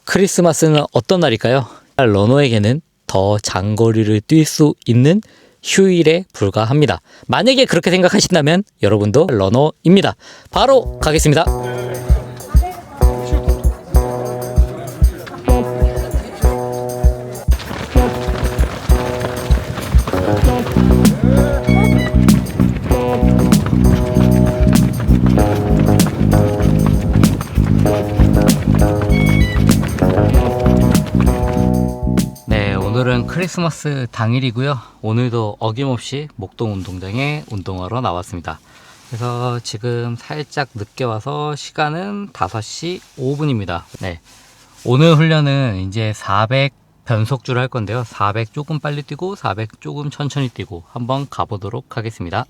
크리스마스는 어떤 날일까요? 러너에게는 더 장거리를 뛸 수 있는 휴일에 불과합니다. 만약에 그렇게 생각하신다면 여러분도 러너입니다. 바로 가겠습니다. 네, 오늘은 크리스마스 당일이고요. 오늘도 어김없이 목동 운동장에 운동하러 나왔습니다. 그래서 지금 살짝 늦게 와서 시간은 5시 5분입니다. 네, 오늘 훈련은 이제 400 변속주를 할 건데요. 400 조금 빨리 뛰고 400 조금 천천히 뛰고 한번 가보도록 하겠습니다.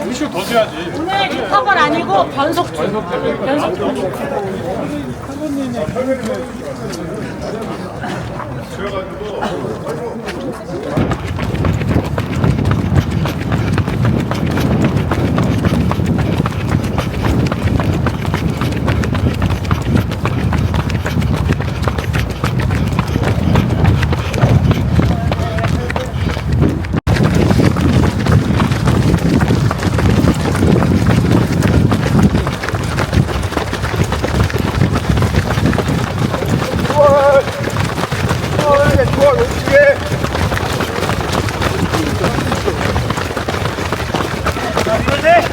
음식 더 줘야지. 오늘 인터벌 아니고 변속주. 변속주. 좋아, 어떻게?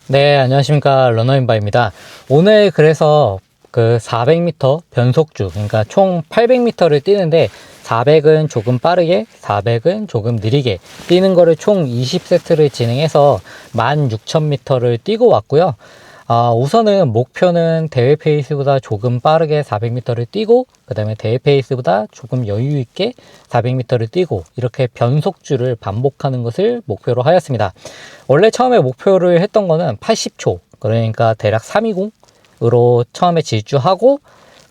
네, 안녕하십니까. 러너인바입니다. 오늘 그래서 그 400m 변속주, 그러니까 총 800m를 뛰는데 400은 조금 빠르게, 400은 조금 느리게 뛰는 거를 총 20세트를 진행해서 16,000m를 뛰고 왔고요. 우선은 목표는 대회 페이스보다 조금 빠르게 400m를 뛰고, 그 다음에 대회 페이스보다 조금 여유 있게 400m를 뛰고, 이렇게 변속주를 반복하는 것을 목표로 하였습니다. 원래 처음에 목표를 했던 거는 80초, 그러니까 대략 320으로 처음에 질주하고,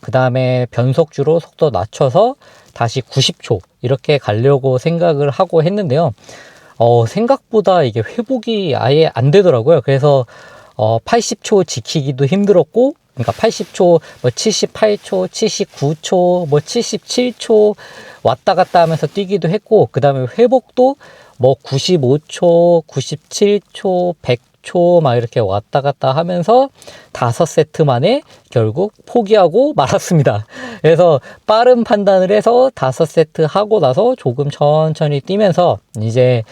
그 다음에 변속주로 속도 낮춰서 다시 90초 이렇게 가려고 생각을 하고 했는데요. 생각보다 이게 회복이 아예 안 되더라고요. 그래서 80초 지키기도 힘들었고, 그러니까 80초, 뭐 78초, 79초, 뭐 77초 왔다 갔다 하면서 뛰기도 했고, 그 다음에 회복도 뭐 95초, 97초, 100초 막 이렇게 왔다 갔다 하면서 5세트 만에 결국 포기하고 말았습니다. 그래서 빠른 판단을 해서 5세트 하고 나서 조금 천천히 뛰면서 이제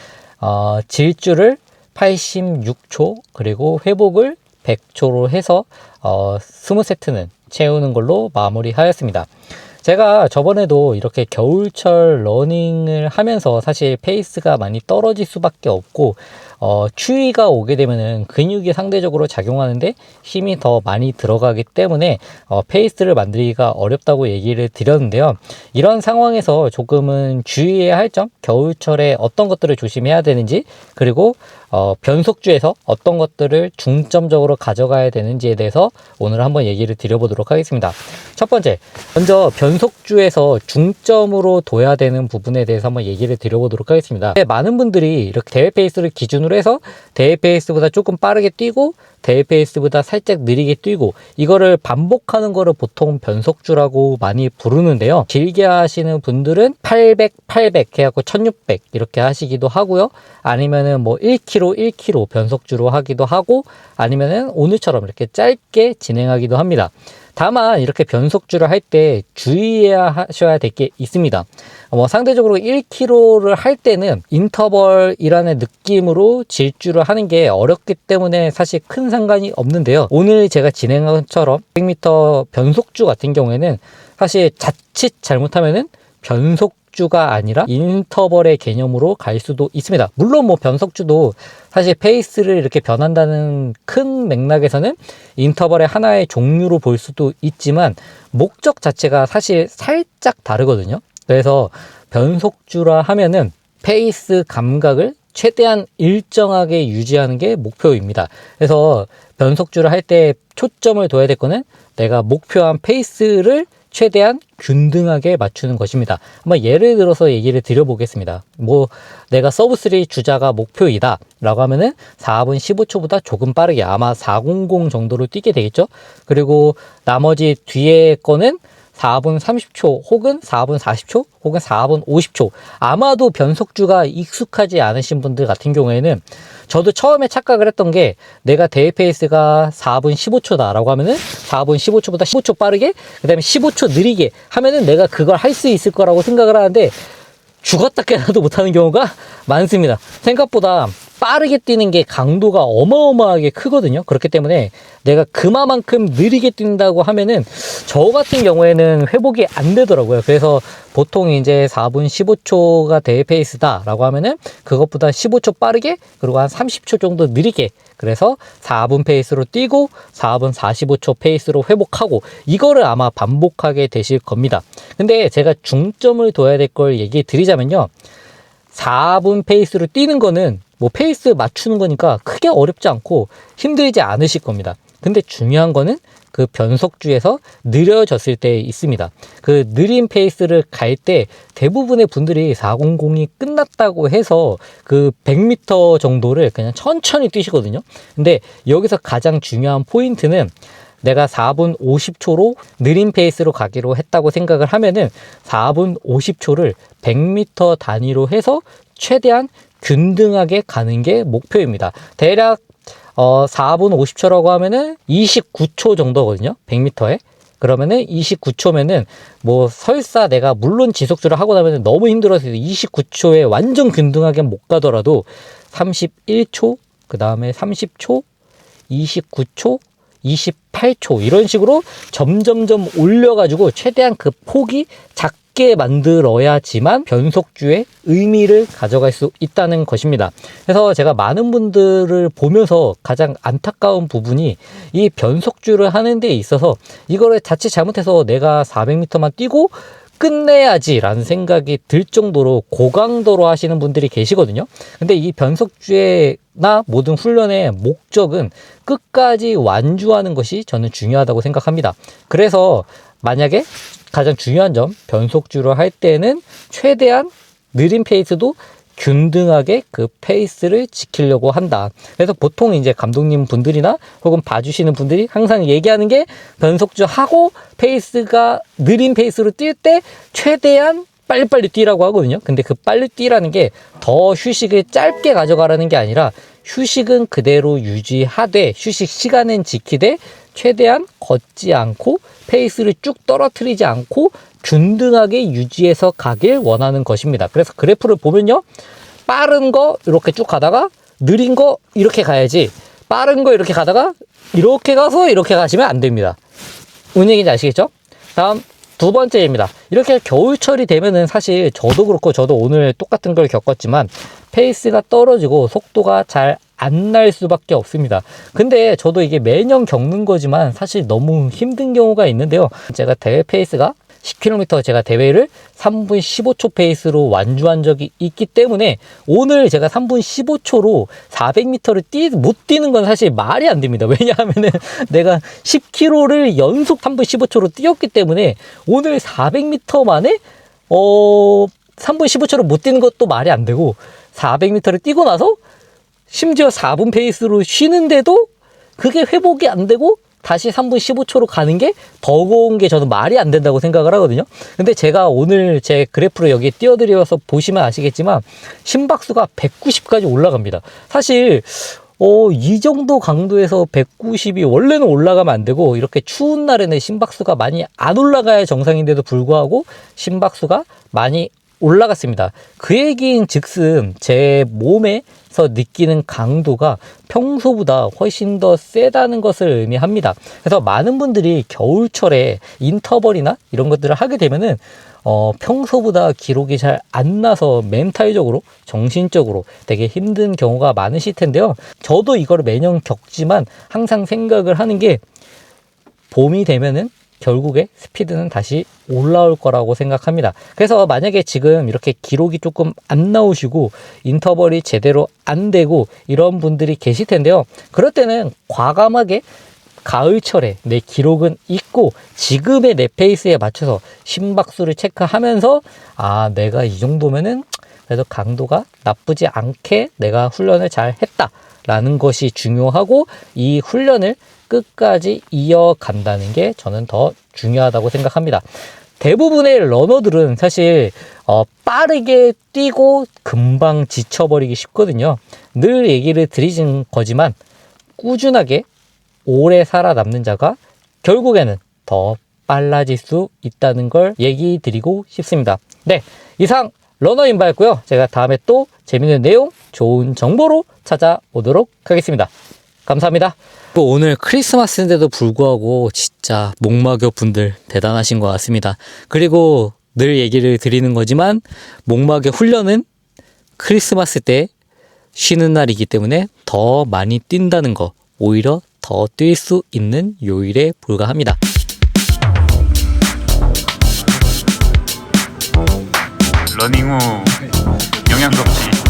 질주를 86초 그리고 회복을 100초로 해서 20세트는 채우는 걸로 마무리하였습니다. 제가 저번에도 이렇게 겨울철 러닝을 하면서 사실 페이스가 많이 떨어질 수밖에 없고, 추위가 오게 되면은 근육이 상대적으로 작용하는데 힘이 더 많이 들어가기 때문에 페이스를 만들기가 어렵다고 얘기를 드렸는데요. 이런 상황에서 조금은 주의해야 할 점, 겨울철에 어떤 것들을 조심해야 되는지, 그리고 변속주에서 어떤 것들을 중점적으로 가져가야 되는지에 대해서 오늘 한번 얘기를 드려보도록 하겠습니다. 첫 번째, 먼저 변속주에서 중점으로 둬야 되는 부분에 대해서 한번 얘기를 드려보도록 하겠습니다. 많은 분들이 이렇게 대회 페이스를 기준으로 해서 대회 페이스보다 조금 빠르게 뛰고 대회 페이스보다 살짝 느리게 뛰고, 이거를 반복하는 거를 보통 변속주라고 많이 부르는데요. 길게 하시는 분들은 800, 800 해갖고 1600 이렇게 하시기도 하고요. 아니면은 뭐 1km, 1km 변속주로 하기도 하고, 아니면은 오늘처럼 이렇게 짧게 진행하기도 합니다. 다만 이렇게 변속주를 할 때 주의해야 하셔야 될 게 있습니다. 상대적으로 1km를 할 때는 인터벌이라는 느낌으로 질주를 하는 게 어렵기 때문에 사실 큰 상관이 없는데요. 오늘 제가 진행한 것처럼 100m 변속주 같은 경우에는 사실 자칫 잘못하면은 변속주가 아니라 인터벌의 개념으로 갈 수도 있습니다. 물론 변속주도 사실 페이스를 이렇게 변한다는 큰 맥락에서는 인터벌의 하나의 종류로 볼 수도 있지만 목적 자체가 사실 살짝 다르거든요. 그래서 변속주라 하면은 페이스 감각을 최대한 일정하게 유지하는 게 목표입니다. 그래서 변속주를 할 때 초점을 둬야 될 거는 내가 목표한 페이스를 최대한 균등하게 맞추는 것입니다. 한번 예를 들어서 얘기를 드려보겠습니다. 내가 서브3 주자가 목표이다 라고 하면은 4분 15초보다 조금 빠르게 아마 400 정도로 뛰게 되겠죠. 그리고 나머지 뒤에 거는 4분 30초 혹은 4분 40초 혹은 4분 50초. 아마도 변속주가 익숙하지 않으신 분들 같은 경우에는 저도 처음에 착각을 했던 게 내가 대회 페이스가 4분 15초다 라고 하면은 4분 15초보다 15초 빠르게 그 다음에 15초 느리게 하면은 내가 그걸 할 수 있을 거라고 생각을 하는데 죽었다 깨나도 못하는 경우가 많습니다. 생각보다 빠르게 뛰는 게 강도가 어마어마하게 크거든요. 그렇기 때문에 내가 그만큼 느리게 뛴다고 하면은 저 같은 경우에는 회복이 안 되더라고요. 그래서 보통 이제 4분 15초가 대회 페이스다 라고 하면은 그것보다 15초 빠르게 그리고 한 30초 정도 느리게 그래서 4분 페이스로 뛰고 4분 45초 페이스로 회복하고 이거를 아마 반복하게 되실 겁니다. 근데 제가 중점을 둬야 될 걸 얘기 드리자면요. 4분 페이스로 뛰는 거는 페이스 맞추는 거니까 크게 어렵지 않고 힘들지 않으실 겁니다. 근데 중요한 거는 그 변속주에서 느려졌을 때 있습니다. 그 느린 페이스를 갈 때 대부분의 분들이 400이 끝났다고 해서 그 100m 정도를 그냥 천천히 뛰시거든요. 근데 여기서 가장 중요한 포인트는 내가 4분 50초로 느린 페이스로 가기로 했다고 생각을 하면은 4분 50초를 100m 단위로 해서 최대한 균등하게 가는 게 목표입니다. 대략 4분 50초라고 하면은 29초 정도거든요. 100m에. 그러면은 29초면은 설사 내가 물론 지속주를 하고 나면 너무 힘들어서 29초에 완전 균등하게 못 가더라도 31초, 그 다음에 30초, 29초, 28초 이런 식으로 점점점 올려가지고 최대한 그 폭이 작게 만들어야지만 변속주의 의미를 가져갈 수 있다는 것입니다. 그래서 제가 많은 분들을 보면서 가장 안타까운 부분이 이 변속주를 하는 데 있어서 이거를 자칫 잘못해서 내가 400m만 뛰고 끝내야지 라는 생각이 들 정도로 고강도로 하시는 분들이 계시거든요. 근데 이 변속주나 모든 훈련의 목적은 끝까지 완주하는 것이 저는 중요하다고 생각합니다. 그래서 만약에 가장 중요한 점 변속주를 할 때는 최대한 느린 페이스도 균등하게 그 페이스를 지키려고 한다. 그래서 보통 이제 감독님 분들이나 혹은 봐주시는 분들이 항상 얘기하는 게 변속주 하고 페이스가 느린 페이스로 뛸 때 최대한 빨리빨리 뛰라고 하거든요. 근데 그 빨리 뛰라는 게 더 휴식을 짧게 가져가라는 게 아니라 휴식은 그대로 유지하되 휴식 시간은 지키되 최대한 걷지 않고 페이스를 쭉 떨어뜨리지 않고 균등하게 유지해서 가길 원하는 것입니다. 그래서 그래프를 보면요. 빠른 거 이렇게 쭉 가다가 느린 거 이렇게 가야지 빠른 거 이렇게 가다가 이렇게 가서 이렇게 가시면 안 됩니다. 무슨 얘기인지 아시겠죠? 다음 두 번째입니다. 이렇게 겨울철이 되면은 사실 저도 그렇고 저도 오늘 똑같은 걸 겪었지만 페이스가 떨어지고 속도가 잘 안 날 수밖에 없습니다. 근데 저도 이게 매년 겪는 거지만 사실 너무 힘든 경우가 있는데요. 제가 대회 페이스가 10km 제가 대회를 3분 15초 페이스로 완주한 적이 있기 때문에 오늘 제가 3분 15초로 400m를 못 뛰는 건 사실 말이 안 됩니다. 왜냐하면은 내가 10km를 연속 3분 15초로 뛰었기 때문에 오늘 400m 만에 3분 15초를 못 뛰는 것도 말이 안 되고 400m를 뛰고 나서 심지어 4분 페이스로 쉬는데도 그게 회복이 안 되고 다시 3분 15초로 가는 게 버거운 게 저는 말이 안 된다고 생각을 하거든요. 근데 제가 오늘 제 그래프를 여기에 띄워드려서 보시면 아시겠지만 심박수가 190까지 올라갑니다. 사실 이 정도 강도에서 190이 원래는 올라가면 안 되고 이렇게 추운 날에는 심박수가 많이 안 올라가야 정상인데도 불구하고 심박수가 많이 올라갔습니다. 그 얘기인 즉슨 제 몸에서 느끼는 강도가 평소보다 훨씬 더 세다는 것을 의미합니다. 그래서 많은 분들이 겨울철에 인터벌이나 이런 것들을 하게 되면은 평소보다 기록이 잘 안 나서 멘탈적으로, 정신적으로 되게 힘든 경우가 많으실 텐데요. 저도 이거를 매년 겪지만 항상 생각을 하는 게 봄이 되면은 결국에 스피드는 다시 올라올 거라고 생각합니다. 그래서 만약에 지금 이렇게 기록이 조금 안 나오시고 인터벌이 제대로 안 되고 이런 분들이 계실 텐데요. 그럴 때는 과감하게 가을철에 내 기록은 있고 지금의 내 페이스에 맞춰서 심박수를 체크하면서 내가 이 정도면은 그래도 강도가 나쁘지 않게 내가 훈련을 잘 했다라는 것이 중요하고 이 훈련을 끝까지 이어간다는 게 저는 더 중요하다고 생각합니다. 대부분의 러너들은 사실 빠르게 뛰고 금방 지쳐버리기 쉽거든요. 늘 얘기를 드리는 거지만 꾸준하게 오래 살아남는 자가 결국에는 더 빨라질 수 있다는 걸 얘기 드리고 싶습니다. 네, 이상 러너인바였고요. 제가 다음에 또 재밌는 내용, 좋은 정보로 찾아오도록 하겠습니다. 감사합니다. 또 오늘 크리스마스인데도 불구하고 진짜 목마교 분들 대단하신 것 같습니다. 그리고 늘 얘기를 드리는 거지만 목마교 훈련은 크리스마스 때 쉬는 날이기 때문에 더 많이 뛴다는 거, 오히려 더 뛸 수 있는 요일에 불과합니다. 러닝 후 영양 섭취